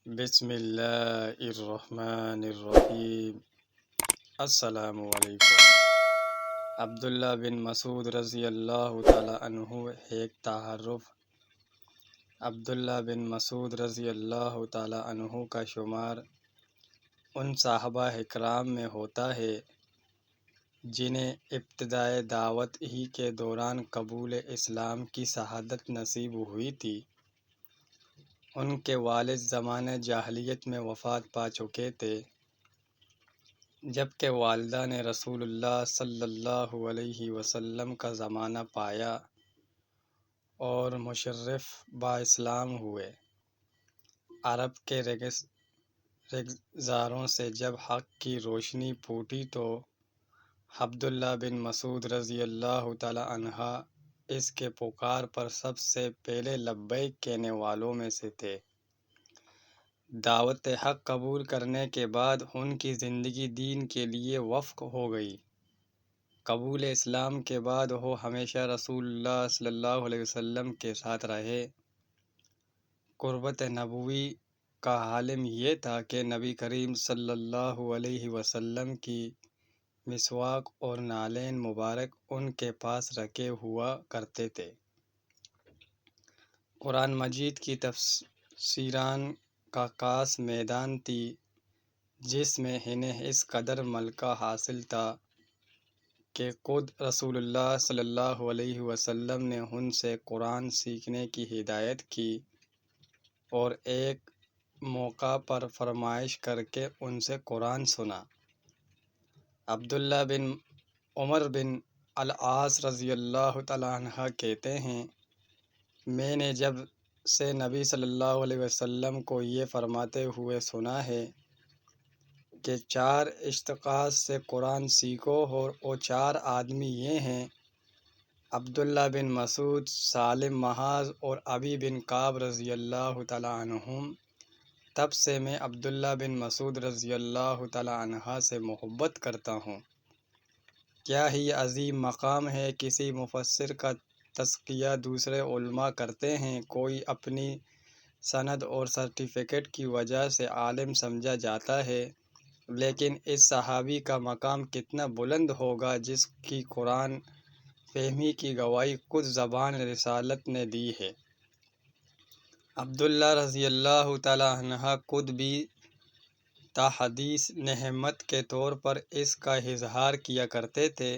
بسم اللہ الرحمن الرحیم۔ السلام علیکم۔ عبداللہ بن مسعود رضی اللہ تعالی عنہ ایک تعارف۔ عبداللہ بن مسعود رضی اللہ تعالی عنہ کا شمار ان صحابہ اکرام میں ہوتا ہے جنہیں ابتدائے دعوت ہی کے دوران قبول اسلام کی شہادت نصیب ہوئی تھی۔ ان کے والد زمانہ جاہلیت میں وفات پا چکے تھے، جبکہ والدہ نے رسول اللہ صلی اللہ علیہ وسلم کا زمانہ پایا اور مشرف با اسلام ہوئے۔ عرب کے رگزاروں سے جب حق کی روشنی پھوٹی تو عبداللہ بن مسعود رضی اللہ تعالی عنہ اس کے پکار پر سب سے پہلے لبیک کہنے والوں میں سے تھے۔ دعوت حق قبول کرنے کے بعد ان کی زندگی دین کے لیے وقف ہو گئی۔ قبول اسلام کے بعد وہ ہمیشہ رسول اللہ صلی اللہ علیہ وسلم کے ساتھ رہے۔ قربت نبوی کا عالم یہ تھا کہ نبی کریم صلی اللہ علیہ وسلم کی مسواک اور نالین مبارک ان کے پاس رکھے ہوا کرتے تھے۔ قرآن مجید کی تفسیران کا خاص میدان تھی جس میں انہیں اس قدر ملکہ حاصل تھا کہ خود رسول اللہ صلی اللہ علیہ وسلم نے ان سے قرآن سیکھنے کی ہدایت کی اور ایک موقع پر فرمائش کر کے ان سے قرآن سنا۔ عبداللہ بن عمر بن العاص رضی اللہ تعالیٰ عنہ کہتے ہیں، میں نے جب سے نبی صلی اللہ علیہ وسلم کو یہ فرماتے ہوئے سنا ہے کہ 4 اشخاص سے قرآن سیکھو، اور وہ 4 آدمی یہ ہیں: عبداللہ بن مسعود، سالم محاذ اور ابی بن کعب رضی اللہ تعالیٰ عنہم، تب سے میں عبداللہ بن مسعود رضی اللہ تعالیٰ عنہ سے محبت کرتا ہوں۔ کیا ہی عظیم مقام ہے! کسی مفسر کا تزکیہ دوسرے علماء کرتے ہیں۔ کوئی اپنی سند اور سرٹیفکیٹ کی وجہ سے عالم سمجھا جاتا ہے، لیکن اس صحابی کا مقام کتنا بلند ہوگا جس کی قرآن فہمی کی گواہی خود زبان رسالت نے دی ہے۔ عبداللہ رضی اللہ تعالیٰ عنہ خود بھی تحدیث نعمت کے طور پر اس کا اظہار کیا کرتے تھے۔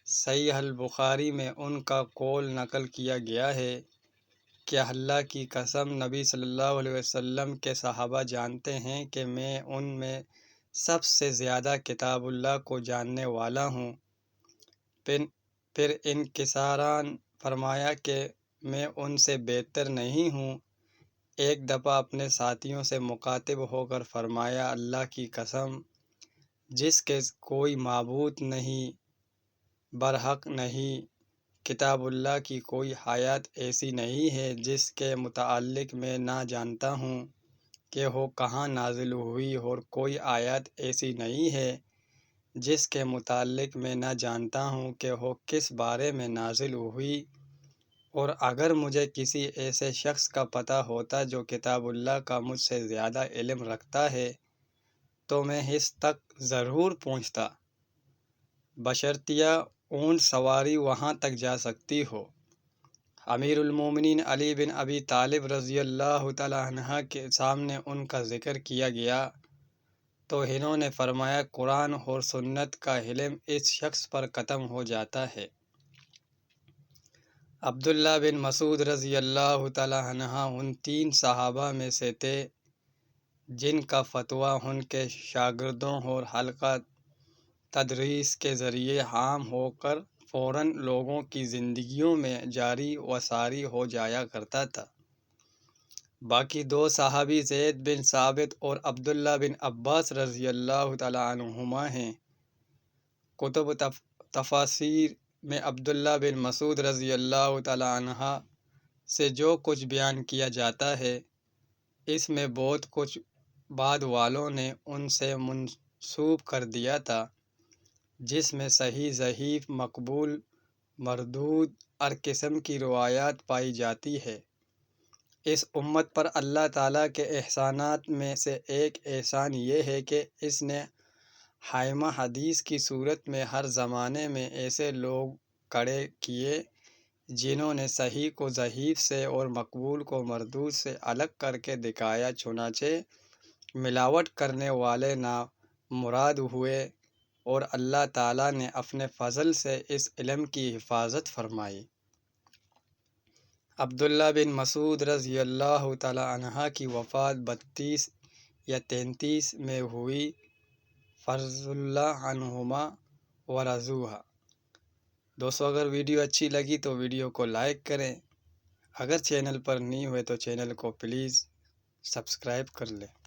صحیح البخاری میں ان کا قول نقل کیا گیا ہے کہ اللہ کی قسم، نبی صلی اللہ علیہ وسلم کے صحابہ جانتے ہیں کہ میں ان میں سب سے زیادہ کتاب اللہ کو جاننے والا ہوں۔ پھر انکساراً فرمایا کہ میں ان سے بہتر نہیں ہوں۔ ایک دفعہ اپنے ساتھیوں سے مخاطب ہو کر فرمایا، اللہ کی قسم جس کے کوئی معبود نہیں، برحق نہیں، کتاب اللہ کی کوئی آیت ایسی نہیں ہے جس کے متعلق میں نہ جانتا ہوں کہ وہ کہاں نازل ہوئی، اور کوئی آیت ایسی نہیں ہے جس کے متعلق میں نہ جانتا ہوں کہ وہ کس بارے میں نازل ہوئی، اور اگر مجھے کسی ایسے شخص کا پتہ ہوتا جو کتاب اللہ کا مجھ سے زیادہ علم رکھتا ہے تو میں اس تک ضرور پہنچتا، بشرطیہ اونٹ سواری وہاں تک جا سکتی ہو۔ امیر المومنین علی بن ابی طالب رضی اللہ تعالیٰ عنہ کے سامنے ان کا ذکر کیا گیا تو انہوں نے فرمایا، قرآن اور سنت کا علم اس شخص پر ختم ہو جاتا ہے۔ عبداللہ بن مسعود رضی اللہ تعالیٰ عنہ ان 3 صحابہ میں سے تھے جن کا فتویٰ ان کے شاگردوں اور حلقہ تدریس کے ذریعے عام ہو کر فوراً لوگوں کی زندگیوں میں جاری و ساری ہو جایا کرتا تھا۔ باقی 2 صحابی زید بن ثابت اور عبداللہ بن عباس رضی اللہ تعالیٰ عنہما ہیں۔ کتب تفاسیر میں عبداللہ بن مسعود رضی اللہ تعالیٰ عنہ سے جو کچھ بیان کیا جاتا ہے، اس میں بہت کچھ بعد والوں نے ان سے منسوب کر دیا تھا، جس میں صحیح، ضعیف، مقبول، مردود ہر قسم کی روایات پائی جاتی ہے۔ اس امت پر اللہ تعالیٰ کے احسانات میں سے ایک احسان یہ ہے کہ اس نے حائمہ حدیث کی صورت میں ہر زمانے میں ایسے لوگ کھڑے کیے جنہوں نے صحیح کو ضعیف سے اور مقبول کو مردود سے الگ کر کے دکھایا، چنانچہ ملاوٹ کرنے والے نامراد ہوئے اور اللہ تعالیٰ نے اپنے فضل سے اس علم کی حفاظت فرمائی۔ عبداللہ بن مسعود رضی اللہ تعالیٰ عنہ کی وفات 32 یا 33 میں ہوئی، فرض اللہ عنہما ورضوہا۔ دوستو، اگر ویڈیو اچھی لگی تو ویڈیو کو لائک کریں، اگر چینل پر نہیں ہوئے تو چینل کو پلیز سبسکرائب کر لیں۔